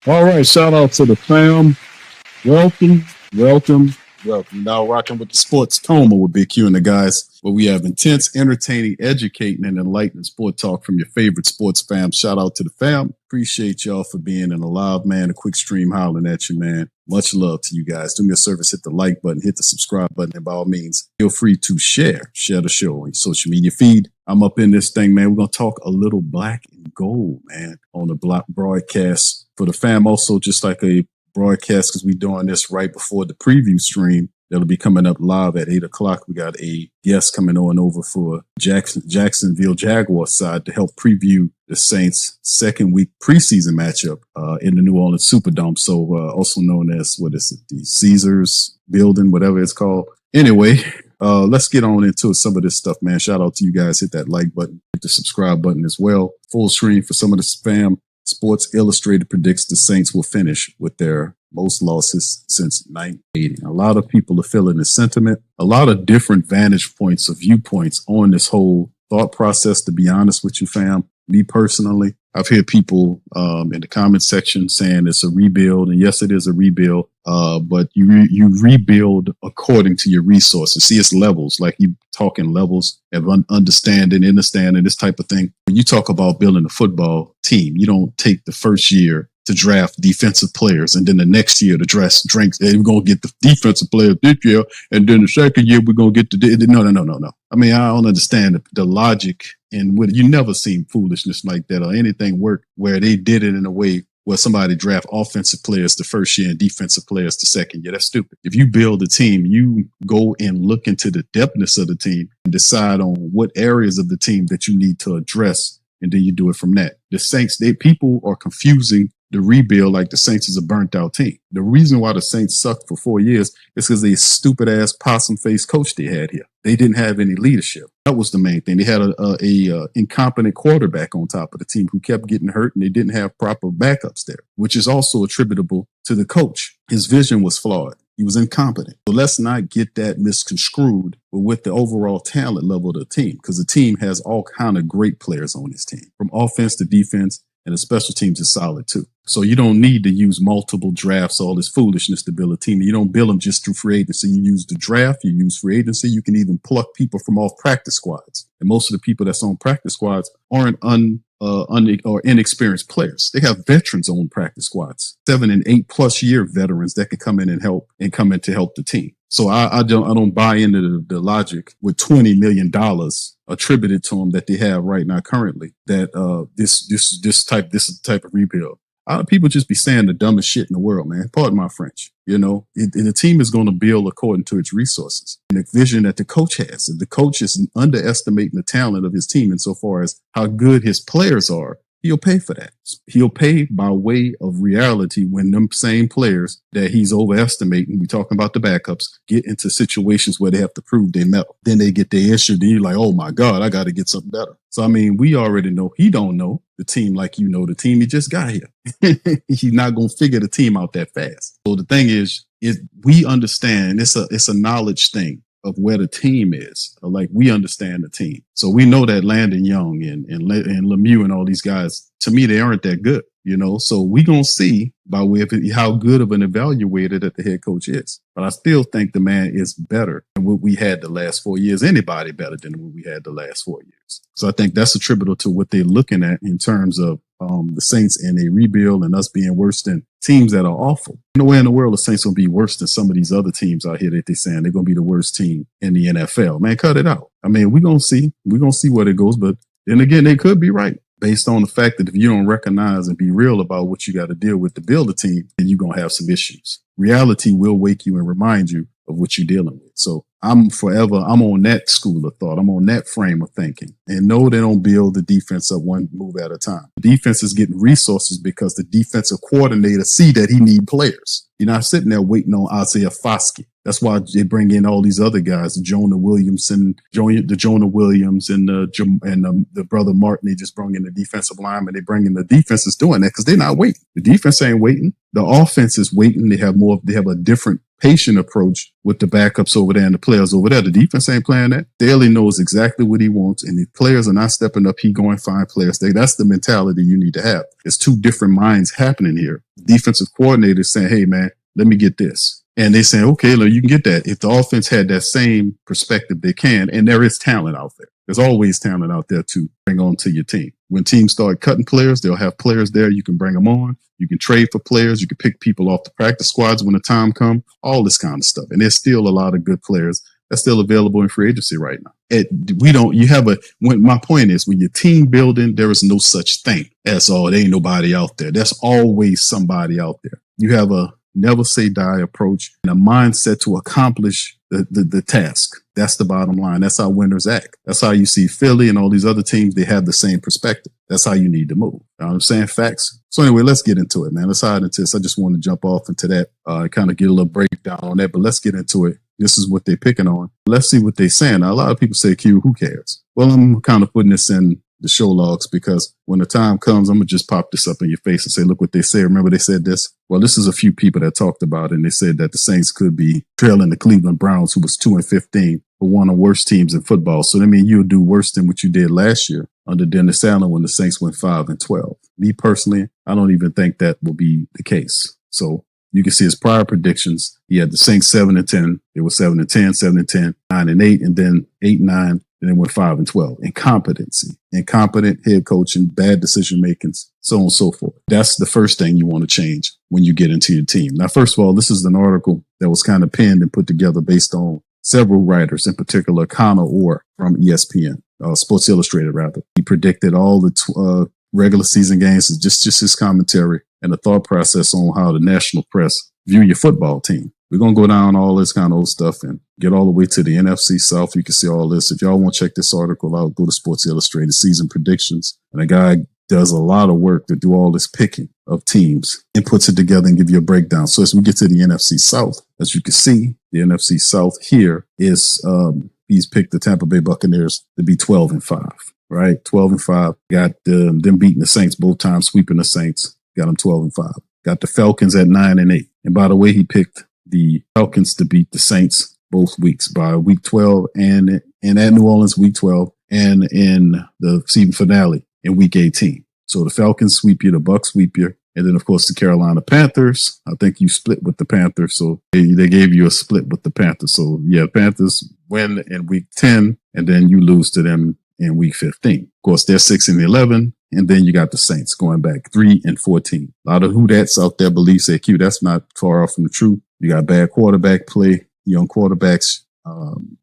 All right, shout out to the fam. Welcome, welcome, welcome. Now rocking with the sports Coma with Big Q and the guys, where we have intense, entertaining, educating, and enlightening sport talk from your favorite sports fam. Shout out to the fam. Appreciate y'all for being in a live, man. A quick stream hollering at you, man. Much love to you guys. Do me a service, hit the like button, hit the subscribe button, and by all means, feel free to share the show on your social media feed. I'm up in this thing, man. We're going to talk a little black and gold, man, on the block broadcast for the fam. Also, just like a broadcast, because we're doing this right before the preview stream that'll be coming up live at 8 o'clock. We got a guest coming on over for Jacksonville Jaguars side to help preview the Saints' second week preseason matchup in the New Orleans Superdome. So also known as, what is it, the Caesars building, whatever it's called. Anyway, let's get on into some of this stuff, man. Shout out to you guys. Hit that like button, hit the subscribe button as well. Full screen for some of the spam. Sports Illustrated predicts the Saints will finish with their most losses since 1980. A lot of people are feeling the sentiment, a lot of different vantage points or viewpoints on this whole thought process, to be honest with you, fam. Me personally, I've heard people in the comment section saying it's a rebuild, and yes, it is a rebuild, but you rebuild according to your resources. See, it's levels, like you talking levels of understanding, this type of thing. When you talk about building a football team, you don't take the first year to draft defensive players, and then the next year to draft drinks. Hey, we're gonna get the defensive players this year, and then the second year we're gonna get no. I mean, I don't understand the logic, and you never seen foolishness like that or anything work where they did it in a way where somebody draft offensive players the first year and defensive players the second year. That's stupid. If you build a team, you go and look into the depthness of the team and decide on what areas of the team that you need to address, and then you do it from that. The Saints, people are confusing the rebuild like the Saints is a burnt out team. The reason why the Saints sucked for 4 years is because they stupid ass possum face coach they had here. They didn't have any leadership. That was the main thing. They had a incompetent quarterback on top of the team who kept getting hurt, and they didn't have proper backups there, which is also attributable to the coach. His vision was flawed. He was incompetent. So let's not get that misconstrued with the overall talent level of the team, because the team has all kind of great players on this team, from offense to defense, and the special teams is solid too. So you don't need to use multiple drafts, all this foolishness to build a team. You don't build them just through free agency. You use the draft, you use free agency. You can even pluck people from off practice squads. And most of the people that's on practice squads aren't or inexperienced players. They have veterans on practice squads, 7 and 8 plus year veterans that can come in and help to help the team. So I don't buy into the logic with $20 million attributed to them that they have right now currently, that this type of rebuild. People just be saying the dumbest shit in the world, man. Pardon my French. You know, and the team is going to build according to its resources and the vision that the coach has. If the coach is underestimating the talent of his team insofar as how good his players are, he'll pay for that. He'll pay by way of reality when them same players that he's overestimating, we talking about the backups, get into situations where they have to prove they metal. Then they get their issue. Then you're like, oh my God, I got to get something better. So, I mean, we already know he don't know the team like you know the team he just got here. He's not going to figure the team out that fast. So the thing is we understand it's a knowledge thing of where the team is. Like, we understand the team. So we know that Landon Young and Lemieux and all these guys, to me, they aren't that good, you know? So we going to see by way of how good of an evaluator that the head coach is. But I still think the man is better than what we had the last 4 years. Anybody better than what we had the last 4 years. So I think that's attributable to what they're looking at in terms of the Saints in a rebuild and us being worse than teams that are awful. No way in the world the Saints going to be worse than some of these other teams out here that they're saying they're going to be the worst team in the NFL. Man, cut it out. I mean, we're going to see. We're going to see where it goes. But then again, they could be right, based on the fact that if you don't recognize and be real about what you got to deal with to build a team, then you're going to have some issues. Reality will wake you and remind you of what you're dealing with. So I'm on that school of thought. I'm on that frame of thinking. And no, they don't build the defense up one move at a time. The defense is getting resources because the defensive coordinator see that he need players. You're not sitting there waiting on Isaiah Foskey. That's why they bring in all these other guys, the Jonah Williams and the brother Martin. They just bring in the defensive lineman. They bring in the defense is doing that because they're not waiting. The defense ain't waiting. The offense is waiting. They have a different patient approach with the backups over there in the players over there. The defense ain't playing that. Daly knows exactly what he wants, and if players are not stepping up, he going to find players. That's the mentality you need to have. There's two different minds happening here. Defensive coordinator saying, hey, man, let me get this. And they saying, okay, look, you can get that. If the offense had that same perspective, they can. And there is talent out there. There's always talent out there to bring on to your team. When teams start cutting players, they'll have players there. You can bring them on. You can trade for players. You can pick people off the practice squads when the time comes, all this kind of stuff. And there's still a lot of good players that's still available in free agency right now. My point is, when your team building, there is no such thing as, oh, there ain't nobody out there. There's always somebody out there. You have a never say die approach and a mindset to accomplish the task. That's the bottom line. That's how winners act. That's how you see Philly and all these other teams. They have the same perspective. That's how you need to move. You know what I'm saying? Facts. So anyway, let's get into it, man. Let's hide into this. I just want to jump off into that, kind of get a little breakdown on that, but let's get into it. This is what they're picking on. Let's see what they're saying. Now, a lot of people say, Q, who cares? Well, I'm kind of putting this in the show logs because when the time comes, I'm going to just pop this up in your face and say, look what they say. Remember they said this? Well, this is a few people that talked about it, and they said that the Saints could be trailing the Cleveland Browns, who was 2-15, for one of the worst teams in football. So that means you'll do worse than what you did last year under Dennis Allen when the Saints went 5-12. Me personally, I don't even think that will be the case. So you can see his prior predictions. He had the Saints 7-10. It was 7-10, 7-10, 9-8, and then 8-9. And then went 5-12. Incompetent head coaching, bad decision making, so on and so forth. That's the first thing you want to change when you get into your team. Now, first of all, this is an article that was kind of penned and put together based on several writers, in particular Connor Orr from ESPN, Sports Illustrated rather. He predicted all the regular season games, just his commentary and the thought process on how the national press view your football team. We're going to go down all this kind of old stuff and get all the way to the NFC South. You can see all this. If y'all want to check this article out, go to Sports Illustrated season predictions. And a guy does a lot of work to do all this picking of teams and puts it together and give you a breakdown. So as we get to the NFC South, as you can see, the NFC South here is, he's picked the Tampa Bay Buccaneers to be 12-5, right? 12-5. Got them beating the Saints both times, sweeping the Saints. Got them 12-5. Got the Falcons at 9-8. And by the way, he picked the Falcons to beat the Saints both weeks by week 12 and at New Orleans week 12 and in the season finale in week 18. So the Falcons sweep you, the Bucs sweep you. And then, of course, the Carolina Panthers. I think you split with the Panthers. So they gave you a split with the Panthers. So, yeah, Panthers win in week 10, and then you lose to them in week 15. Of course, they're 6-11. And then you got the Saints going back 3-14. A lot of who that's out there believes say, Q, that's not far off from the truth. You got bad quarterback play, young quarterbacks.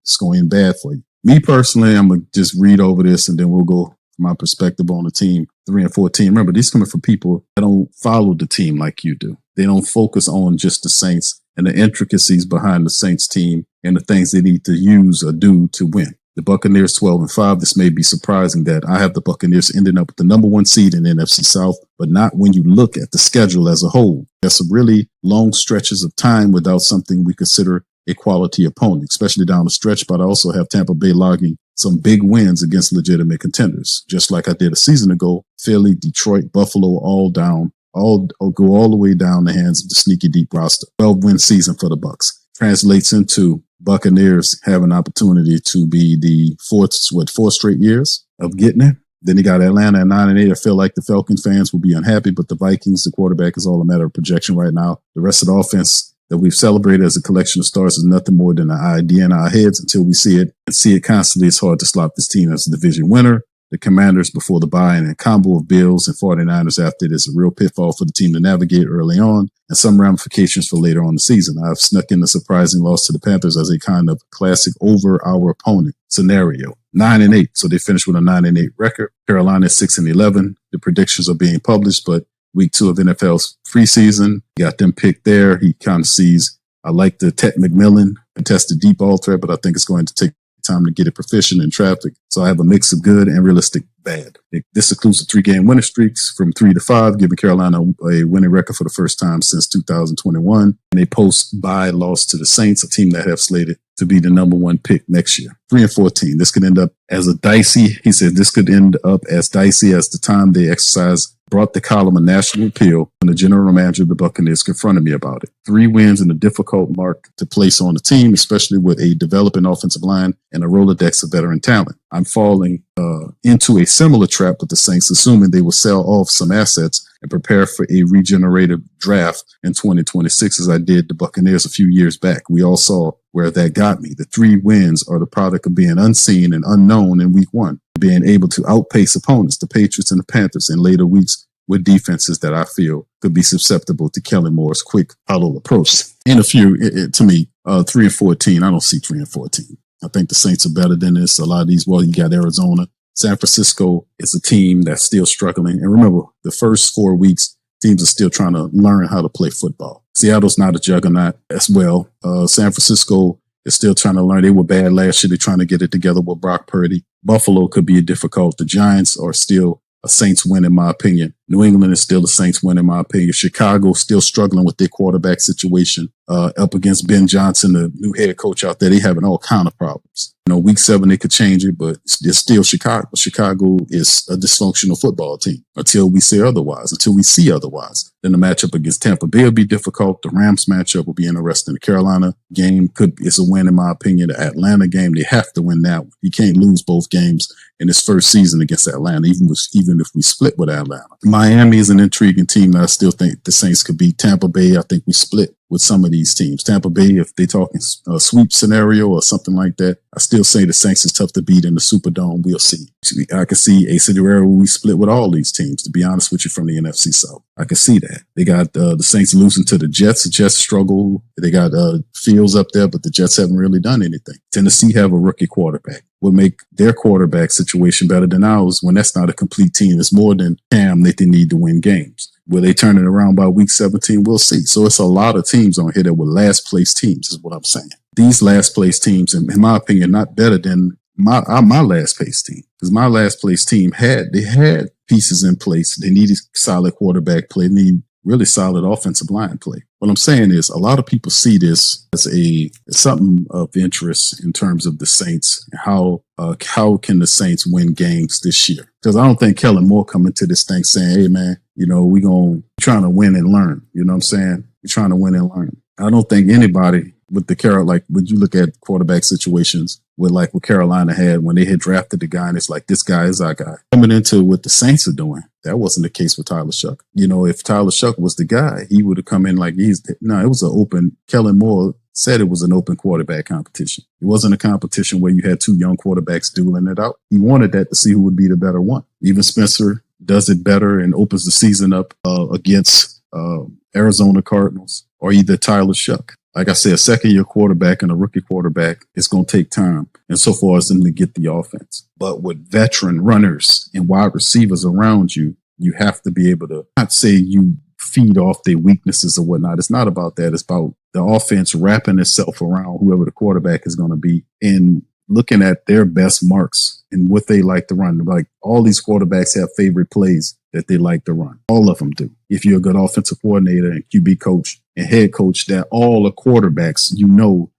It's going bad for you. Me personally, I'm going to just read over this and then we'll go from my perspective on the team. 3-14. Remember, these coming from people that don't follow the team like you do. They don't focus on just the Saints and the intricacies behind the Saints team and the things they need to use or do to win. The Buccaneers 12-5. This may be surprising that I have the Buccaneers ending up with the number one seed in the NFC South, but not when you look at the schedule as a whole. There's some really long stretches of time without something we consider a quality opponent, especially down the stretch, but I also have Tampa Bay logging some big wins against legitimate contenders, just like I did a season ago. Philly, Detroit, Buffalo, all go all the way down the hands of the sneaky deep roster. 12-win season for the Bucs. Translates into Buccaneers have an opportunity to be the fourth straight years of getting it. Then you got Atlanta at 9-8. I feel like the Falcons fans will be unhappy, but the Vikings, the quarterback is all a matter of projection right now. The rest of the offense that we've celebrated as a collection of stars is nothing more than an idea in our heads until we see it. And see it constantly, it's hard to slot this team as a division winner. The Commanders before the bye and a combo of Bills and 49ers after it is a real pitfall for the team to navigate early on and some ramifications for later on in the season. I've snuck in a surprising loss to the Panthers as a kind of classic over our opponent scenario. 9-8. So they finished with a 9-8 record. Carolina 6-11. The predictions are being published, but week 2 of NFL's preseason, got them picked there. He kind of sees, I like the Ted McMillan contested deep ball threat, but I think it's going to take time to get it proficient in traffic. So I have a mix of good and realistic bad. This includes the 3-game winning streaks from 3-5, giving Carolina a winning record for the first time since 2021. And a post-bye loss to the Saints, a team that have slated to be the number one pick next year. 3-14. This could end up as a dicey. He said this could end up as dicey as the time they exercise brought the column a national appeal when the general manager of the Buccaneers confronted me about it. 3 wins and a difficult mark to place on the team, especially with a developing offensive line and a Rolodex of veteran talent. I'm falling into a similar trap with the Saints, assuming they will sell off some assets and prepare for a regenerative draft in 2026, as I did the Buccaneers a few years back. We all saw where that got me. The 3 wins are the product of being unseen and unknown in week 1, being able to outpace opponents, the Patriots and the Panthers, in later weeks with defenses that I feel could be susceptible to Kellen Moore's quick huddle approach. And to me, 3-14, I don't see 3-14. I think the Saints are better than this. A lot of these, you got Arizona. San Francisco is a team that's still struggling. And remember, the first 4 weeks, teams are still trying to learn how to play football. Seattle's not a juggernaut as well. San Francisco is still trying to learn. They were bad last year. They're trying to get it together with Brock Purdy. Buffalo could be difficult. The Giants are still a Saints win, in my opinion. New England is still a Saints win, in my opinion. Chicago still struggling with their quarterback situation up against Ben Johnson, the new head coach out there. They having all kind of problems. Week 7, they could change it, but it's still Chicago. Chicago is a dysfunctional football team until we see otherwise. Then the matchup against Tampa Bay will be difficult. The Rams matchup will be interesting. The Carolina game is a win, in my opinion. The Atlanta game, they have to win that one. You can't lose both games in his first season against Atlanta, even if we split with Atlanta. Miami is an intriguing team that I still think the Saints could beat. Tampa Bay, I think we split with some of these teams. Tampa Bay, if they're talking a sweep scenario or something like that, I still say the Saints is tough to beat in the Superdome. We'll see. I can see a scenario where we split with all these teams, to be honest with you, from the NFC South. I can see that. They got the Saints losing to the Jets. The Jets struggle. They got Fields up there, but the Jets haven't really done anything. Tennessee have a rookie quarterback. What make their quarterback situation better than ours when that's not a complete team? It's more than Cam that they need to win games. Will they turn it around by week 17? We'll see. So it's a lot of teams on here that were last place teams, is what I'm saying. These last place teams, in my opinion, not better than my last place team, because my last place team had pieces in place. They needed solid quarterback play. They need really solid offensive line play. What I'm saying is a lot of people see this as something of interest in terms of the Saints. How can the Saints win games this year? Because I don't think Kellen Moore coming to this thing saying, hey, man, we're trying to win and learn. You know what I'm saying? We're trying to win and learn. I don't think anybody with when you look at quarterback situations with what Carolina had when they had drafted the guy, and it's like, this guy is our guy. Coming into what the Saints are doing, that wasn't the case with Tyler Shuck. If Tyler Shuck was the guy, he would have come in it was an open. Kellen Moore said it was an open quarterback competition. It wasn't a competition where you had 2 young quarterbacks dueling it out. He wanted that to see who would be the better one. Even Spencer does it better and opens the season up against Arizona Cardinals, or either Tyler Shuck. Like I said, a second-year quarterback and a rookie quarterback, it's going to take time, and so far as them to get the offense. But with veteran runners and wide receivers around you, you have to be able to not say you feed off their weaknesses or whatnot. It's not about that. It's about the offense wrapping itself around whoever the quarterback is going to be and looking at their best marks and what they like to run. Like, all these quarterbacks have favorite plays that they like to run. All of them do. If you're a good offensive coordinator and QB coach and head coach, that all the quarterbacks,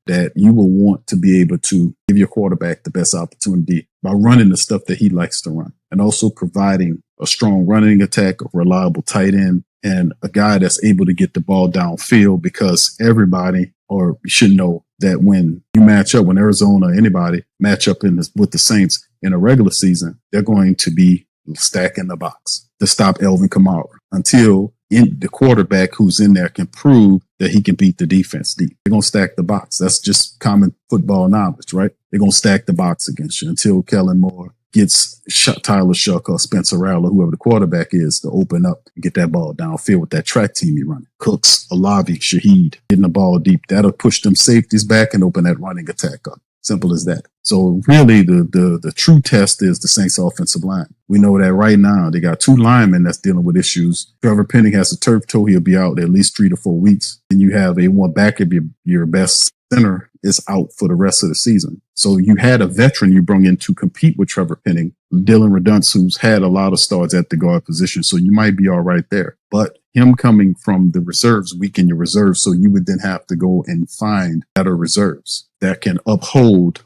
that you will want to be able to give your quarterback the best opportunity by running the stuff that he likes to run, and also providing a strong running attack, a reliable tight end, and a guy that's able to get the ball downfield, because everybody, or you should know, that when you match up, when Arizona or anybody match up with the Saints in a regular season, they're going to be stacking the box to stop Elvin Kamara until the quarterback who's in there can prove that he can beat the defense deep. They're going to stack the box. That's just common football knowledge, right? They're going to stack the box against you until Kellen Moore gets Tyler Shuck or Spencer Rattler, whoever the quarterback is, to open up and get that ball downfield with that track team he running. Cooks, Olavi, Shaheed, getting the ball deep. That'll push them safeties back and open that running attack up. Simple as that. So really the true test is the Saints offensive line. We know that right now they got 2 linemen that's dealing with issues. Trevor Penning has a turf toe. He'll be out at least 3 to 4 weeks. And you have one back of your best center is out for the rest of the season. So you had a veteran you brought in to compete with Trevor Penning, Dylan Redunce, who's had a lot of starts at the guard position. So you might be all right there. But him coming from the reserves, weaken your reserves. So you would then have to go and find better reserves that can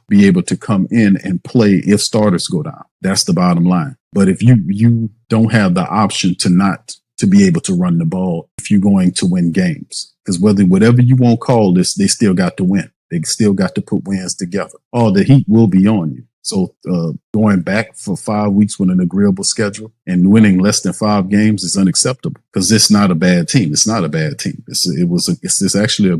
be able to come in and play if starters go down. That's the bottom line. But if you don't have the option to not to be able to run the ball if you're going to win games. Because whatever you won't call this, they still got to win. They still got to put wins together. Oh, the heat will be on you. So going back for 5 weeks with an agreeable schedule and winning less than 5 games is unacceptable because it's not a bad team. It's not a bad team. It's actually a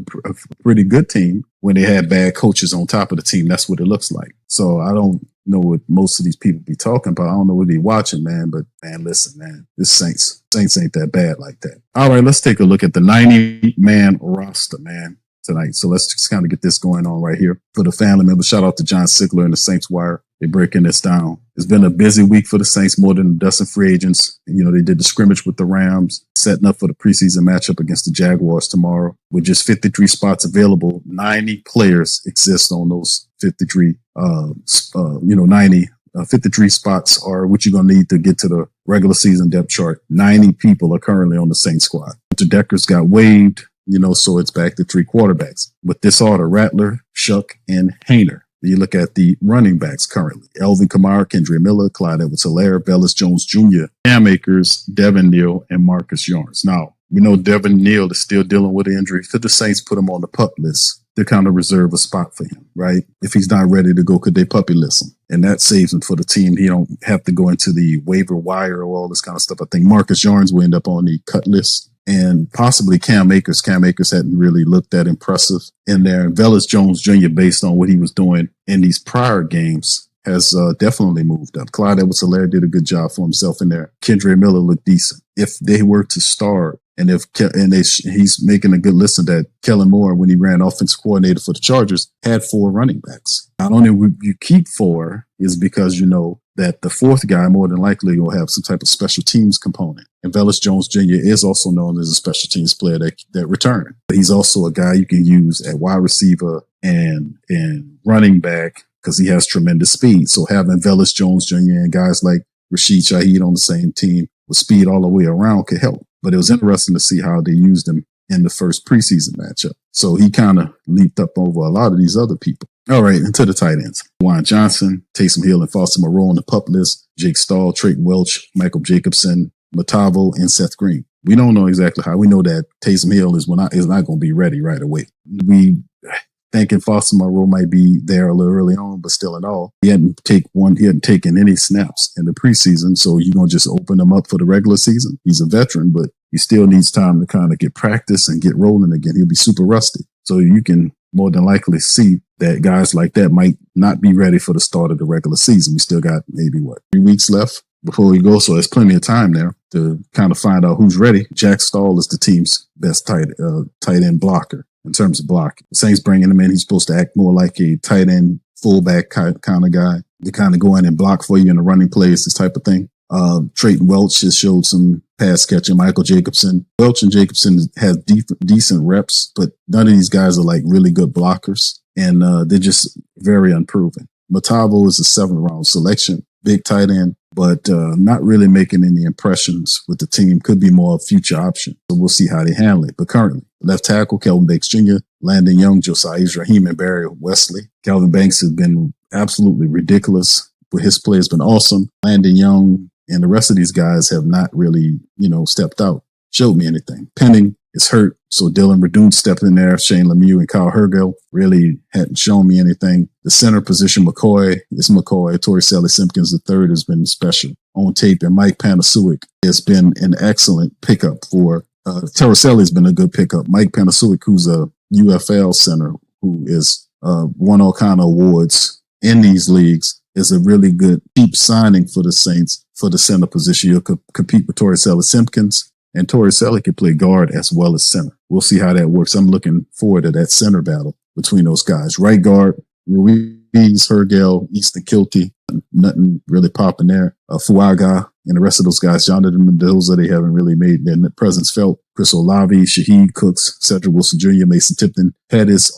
pretty good team when they had bad coaches on top of the team. That's what it looks like. So I don't know what most of these people be talking about. I don't know what they watching, man. But man, listen, man, this Saints ain't that bad like that. All right, let's take a look at the 90-man roster, man, tonight. So let's just kind of get this going on right here for the family members. Shout out to John Sigler and the Saints Wire. They're breaking this down. It's been a busy week for the Saints, more than a dozen free agents. You know, they did the scrimmage with the Rams, setting up for the preseason matchup against the Jaguars tomorrow. With just 53 spots available, 90 players exist on those 53, 53 spots are what you're going to need to get to the regular season depth chart. 90 people are currently on the Saints squad. Hunter Deckers got waived. So it's back to 3 quarterbacks. With this order, Rattler, Shuck, and Hayner. You look at the running backs currently. Elvin Kamara, Kendra Miller, Clyde Edwards-Helaire, Velus Jones Jr., Cam Akers, Devin Neal, and Marcus Yarns. Now, we know Devin Neal is still dealing with an injury. So the Saints put him on the pup list to kind of reserve a spot for him, right? If he's not ready to go, could they puppy list him? And that saves him for the team. He don't have to go into the waiver wire or all this kind of stuff. I think Marcus Yarns will end up on the cut list. And possibly Cam Akers. Cam Akers hadn't really looked that impressive in there. And Velus Jones Jr., based on what he was doing in these prior games, has definitely moved up. Clyde Edwards-Helaire did a good job for himself in there. Kendra Miller looked decent. If they were to start, and he's making a good listen that Kellen Moore, when he ran offensive coordinator for the Chargers, had 4 running backs. Not only would you keep 4 is because you know that the 4th guy more than likely will have some type of special teams component. And Velus Jones Jr. is also known as a special teams player that returned. But he's also a guy you can use at wide receiver and running back because he has tremendous speed. So having Velus Jones Jr. and guys like Rashid Shaheed on the same team with speed all the way around could help. But it was interesting to see how they used him in the first preseason matchup. So he kind of leaped up over a lot of these other people. All right, into the tight ends. Juwan Johnson, Taysom Hill, and Foster Moreau on the pup list. Jake Stahl, Trayton Welch, Michael Jacobson, Matavo, and Seth Green. We don't know exactly how. We know that Taysom Hill is not going to be ready right away. We thinking Foster Moreau might be there a little early on, but still in all, he hadn't taken any snaps in the preseason, so you're going to just open him up for the regular season. He's a veteran, but he still needs time to kind of get practice and get rolling again. He'll be super rusty. So you can more than likely see that guys like that might not be ready for the start of the regular season. We still got maybe 3 weeks left before we go, so there's plenty of time there to kind of find out who's ready. Jack Stahl is the team's best tight end blocker in terms of blocking. The Saints bringing him in. He's supposed to act more like a tight end fullback kind of guy to kind of go in and block for you in the running plays, this type of thing. Trayton Welch has showed some pass catching. Michael Jacobson. Welch and Jacobson have decent reps, but none of these guys are like really good blockers, and they're just very unproven. Matavo is a 7th round selection, big tight end, but not really making any impressions with the team. Could be more a future option. So we'll see how they handle it. But currently, left tackle, Kelvin Banks Jr., Landon Young, Josiah Raheem, and Barry Wesley. Kelvin Banks has been absolutely ridiculous, but his play has been awesome. Landon Young and the rest of these guys have not really, stepped out, showed me anything. Penning is hurt, so Dylan Radoon stepped in there. Shane Lemieux and Kyle Hergel really hadn't shown me anything. The center position, McCoy. Torricelli Simpkins III has been special on tape, and Mike Panasiuk has been an excellent pickup for. Torricelli has been a good pickup. Mike Panasiuk, who's a UFL center, who is won all kind of awards in these leagues, is a really good cheap signing for the Saints for the center position. You'll compete with Torricelli Simpkins, and Torricelli can play guard as well as center. We'll see how that works. I'm looking forward to that center battle between those guys. Right guard, Ruiz, Hergel, Easton Kilty, nothing really popping there. Fuaga and the rest of those guys, Jonathan Mendoza, they haven't really made their presence felt. Chris Olave, Shaheed Cooks, Cedric Wilson Jr., Mason Tipton, Pettis,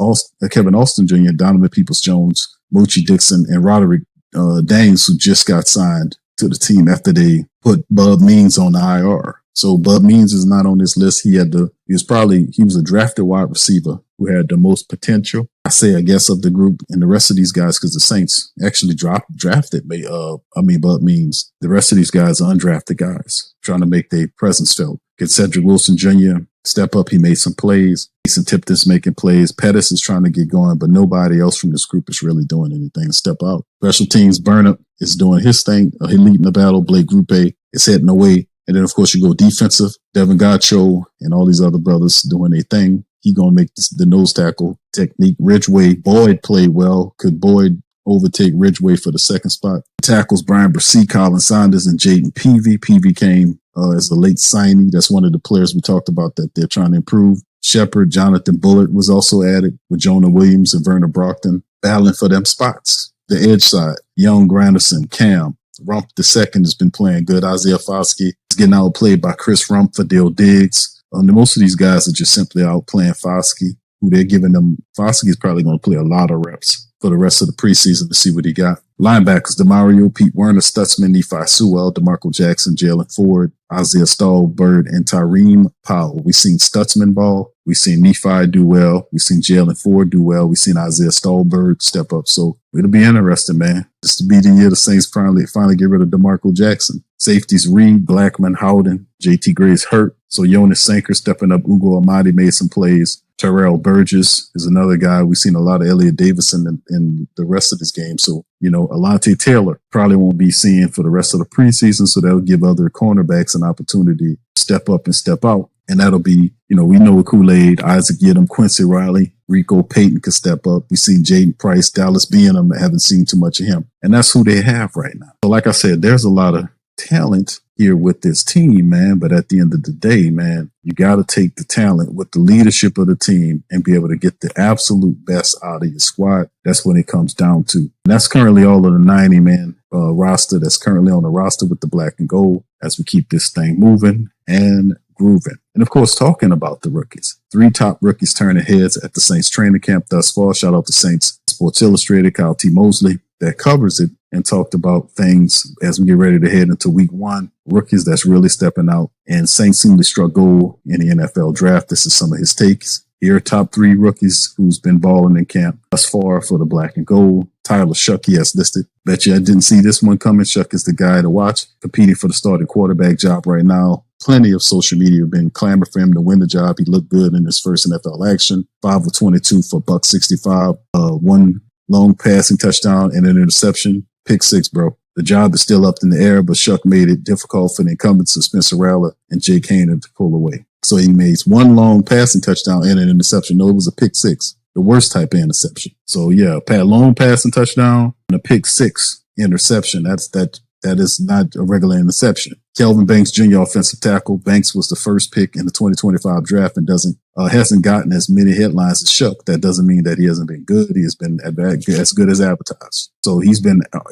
Kevin Austin Jr., Donovan Peoples-Jones, Mochi Dixon, and Roderick Daines, who just got signed to the team after they put Bub Means on the IR. So Bub Means is not on this list. He was a drafted wide receiver who had the most potential, I guess, of the group, and the rest of these guys, because the Saints actually drafted Bub Means. The rest of these guys are undrafted guys trying to make their presence felt. Get Cedric Wilson Jr. step up. He made some plays. Mason Tipton's making plays. Pettis is trying to get going, but nobody else from this group is really doing anything to step out. Special teams, Burnup is doing his thing. He leading the battle. Blake Grupe is heading away. And then, of course, you go defensive. Devin Gacho and all these other brothers doing their thing. He going to make the nose tackle technique. Ridgeway, Boyd played well. Could Boyd overtake Ridgeway for the second spot? Tackles, Brian Brissy, Colin Saunders, and Jaden Peavy. Peavy came as a late signee. That's one of the players we talked about that they're trying to improve. Shepard, Jonathan Bullard was also added with Jonah Williams and Vernon Brockton battling for them spots. The edge side, Young, Granderson, Cam. Rump the second has been playing good. Isaiah Foskey is getting outplayed by Chris Rump, Fadil Diggs. Most of these guys are just simply outplaying Foskey, who they're giving them. Foskey is probably going to play a lot of reps for the rest of the preseason to see what he got. Linebackers, DeMario, Pete Werner, Stutzman, Nephi Sewell, DeMarco Jackson, Jalen Ford, Isaiah Stallbird, and Tyreme Powell. We've seen Stutzman ball. We've seen Nephi do well. We've seen Jalen Ford do well. We've seen Isaiah Stallbird step up. So it'll be interesting, man. This to be the year the Saints finally get rid of DeMarco Jackson. Safeties, Reed, Blackman, Howden, JT Gray's hurt. So Jonas Sanker stepping up. Ugo Amadi made some plays. Terrell Burgess is another guy. We've seen a lot of Elliott Davison in the rest of this game. So, Alante Taylor probably won't be seen for the rest of the preseason. So that'll give other cornerbacks an opportunity to step up and step out. And that'll be, we know Kool-Aid, Isaac Yiadom, Quincy Riley, Rico Payton could step up. We've seen Jaden Price, Dallas Beanham. Haven't seen too much of him. And that's who they have right now. So like I said, there's a lot of talent here with this team, man. But at the end of the day, man, you got to take the talent with the leadership of the team and be able to get the absolute best out of your squad. That's what it comes down to. And that's currently all of the 90-man roster that's currently on the roster with the black and gold as we keep this thing moving and grooving. And of course, talking about the rookies, 3 top rookies turning heads at the Saints training camp thus far. Shout out to Saints Sports Illustrated, Kyle T. Mosley, that covers it and talked about things as we get ready to head into week 1. Rookies that's really stepping out, and Saints seemingly struck gold in the NFL draft. This is some of his takes. Here are top 3 rookies who's been balling in camp thus far for the black and gold. Tyler Shuck, he has listed. Bet you I didn't see this one coming. Shuck is the guy to watch, competing for the starting quarterback job right now. Plenty of social media have been clamoring for him to win the job. He looked good in his first NFL action. 5 of 22 for $165. 1 long passing touchdown and an interception. Pick 6, bro. The job is still up in the air, but Shuck made it difficult for the incumbents of Spencer Rattler and Jake Haener to pull away. So he made 1 long passing touchdown and an interception. No, it was a pick 6, the worst type of interception. So yeah, long passing touchdown and a pick 6 interception. That is not a regular interception. Kelvin Banks, Jr., offensive tackle. Banks was the first pick in the 2025 draft and hasn't gotten as many headlines as Shuck. That doesn't mean that he hasn't been good. He has been as good as advertised. So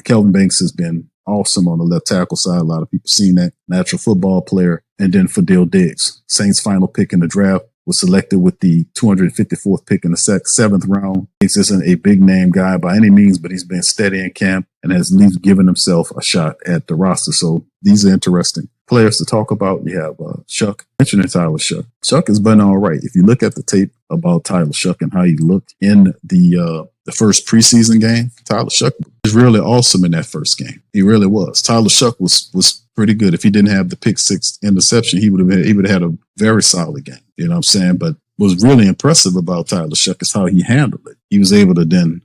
Kelvin Banks has been awesome on the left tackle side. A lot of people seen that. Natural football player. And then Fadil Diggs, Saints final pick in the draft, was selected with the 254th pick in the 7th round. Diggs isn't a big name guy by any means, but he's been steady in camp and has at least given himself a shot at the roster. So these are interesting players to talk about. You have Shuck, mentioning Tyler Shuck. Shuck has been all right. If you look at the tape about Tyler Shuck and how he looked in the first preseason game, Tyler Shuck was really awesome in that first game. He really was. Tyler Shuck was pretty good. If he didn't have the pick 6 interception, he would have had a very solid game. You know what I'm saying? But what's really impressive about Tyler Shuck is how he handled it. He was able to then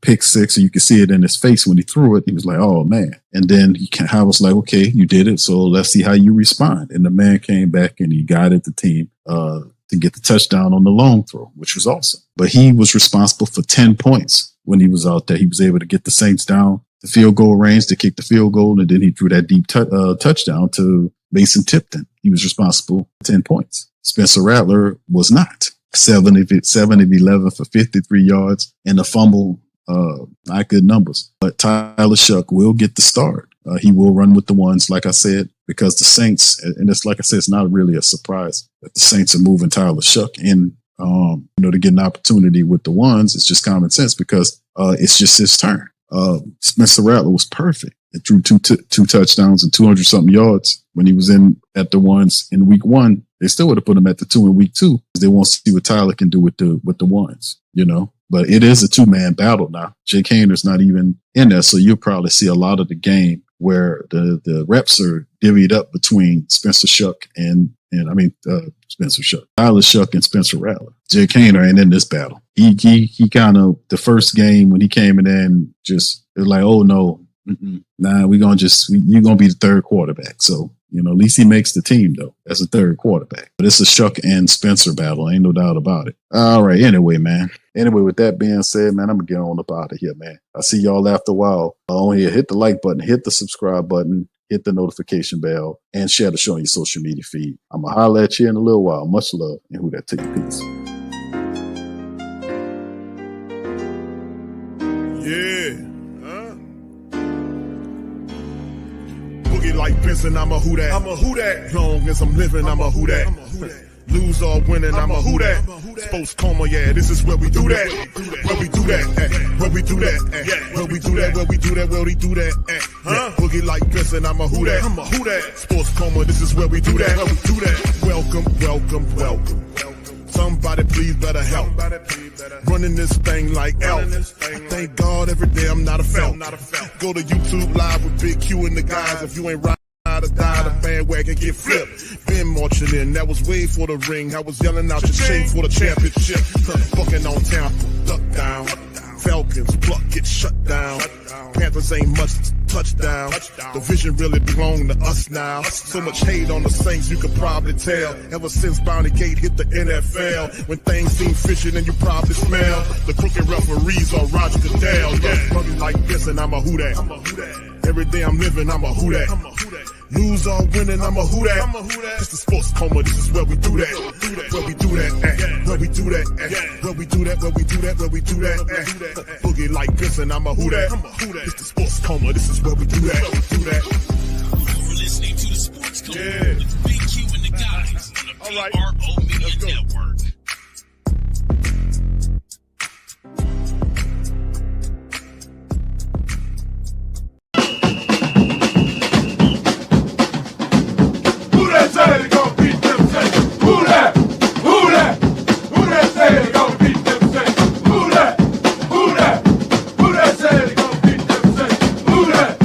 pick 6, and you could see it in his face when he threw it. He was like, "Oh man!" And then I was like, "Okay, you did it. So let's see how you respond." And the man came back and he guided the team to get the touchdown on the long throw, which was awesome. But he was responsible for 10 points when he was out there. He was able to get the Saints down the field goal range to kick the field goal, and then he threw that deep touchdown to Mason Tipton. He was responsible for 10 points. Spencer Rattler was not. 7 of 11 for 53 yards and a fumble. Not good numbers. But Tyler Shuck will get the start. He will run with the ones, like I said, because the Saints, and it's like I said, it's not really a surprise that the Saints are moving Tyler Shuck in, to get an opportunity with the ones. It's just common sense because it's just his turn. Spencer Rattler was perfect. He threw two touchdowns and 200-something yards when he was in at the ones in week 1. They still would have put him at the 2 in week 2 because they want to see what Tyler can do with the ones, But it is a 2-man battle now. Jake Haener's not even in there, so you'll probably see a lot of the game where the reps are divvied up between Spencer Shuck and Spencer Shuck, Tyler Shuck and Spencer Rattler. Jake Hayner ain't in this battle. He kind of, the first game when he came in, just it was like, oh no, nah, you're gonna be the third quarterback. So, at least he makes the team though as a third quarterback. But it's a Shuck and Spencer battle, ain't no doubt about it. All right, anyway, with that being said, man, I'm gonna get on up out of here, man. I'll see y'all after a while. On here, hit the like button, hit the subscribe button, hit the notification bell, and share the show on your social media feed. I'm gonna holler at you in a little while. Much love, and who that to you. Peace. Yeah. Boogie like Benson, I'm a who that. I'm a who that. Long as I'm living, I'm a who that. Lose or winning, I'm a who that. Sports Coma, yeah, this is where we do that. Where we do that, where we do that, where we do that, where we do that, where we do that. Boogie like Benson, I'm a who that. I'm a who that. Sports Coma, this is where we do that. Where we do that. Welcome. Somebody please better help. Running this thing like Elf. I thank God every day I'm not a felt. Go to YouTube Live with Big Q and the guys. If you ain't right to die, the bandwagon get flipped. Been marching in, that was way for the ring. I was yelling out your chain for the championship. Fucking on town, duck down. Falcons, pluck, get shut down. Panthers ain't much touchdown. The vision really belong to us now. So much hate on the Saints, you could probably tell. Ever since Bounty Gate hit the NFL, when things seem fishy, then you probably smell the crooked referees or Roger Goodell. Yeah, running like this, and I'm a who that. Every day I'm living, I'm a who that. Lose or winning, I'm a who that. It's the Sports Coma, this is where we do that. Where we do that, where we do that, where we do that, where we do that, where we do that. Boogie like Benson, I'm a who that. It's the Sports Coma, this is where we do that. You're listening to the Sports Coma with Big Q and the guys on the PRO Media Network. Say they gon' beat them Saints. Who that? Who that? Who that say they gon' beat them Saints? Who that? Who that? Who that say they gon' beat them Saints? Who that?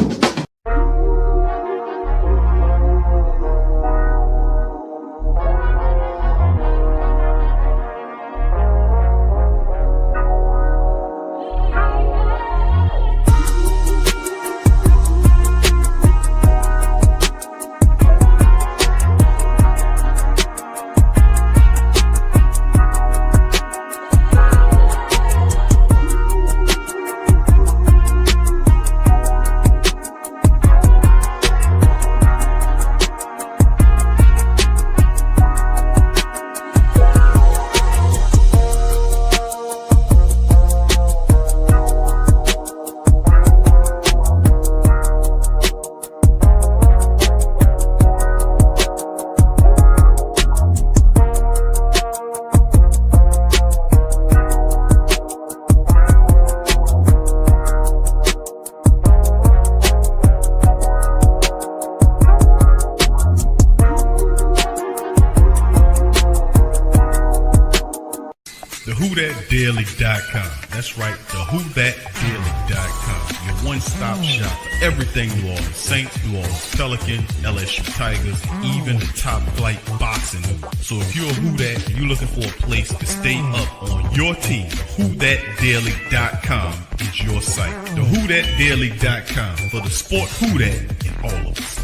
WhoThatDaily.com. That's right, the WhoThatDaily.com. Your one-stop shop for everything New Orleans Saints, New Orleans Pelicans, LSU Tigers, even the top flight boxing. So if you're a Who Dat and you're looking for a place to stay up on your team, WhoThatDaily.com is your site. The WhoThatDaily.com for the sport Who Dat in all of us.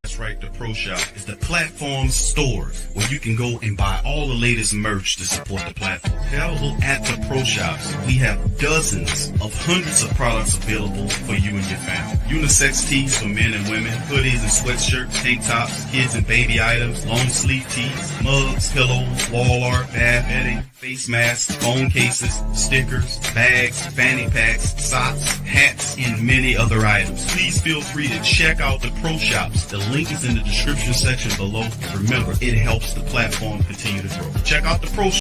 That's right, the Pro Shop is the platform store where you can go and buy all the latest merch to support the platform. Available at the Pro Shops, we have dozens of hundreds of products available for you and your family. Unisex tees for men and women, hoodies and sweatshirts, tank tops, kids and baby items, long sleeve tees, mugs, pillows, wall art, bath bedding, face masks, phone cases, stickers, bags, fanny packs, socks, hats, and many other items. Please feel free to check out the Pro Shops. The link is in the description section below. Remember, it helps the platform continue to grow. Check out the Pro Shops.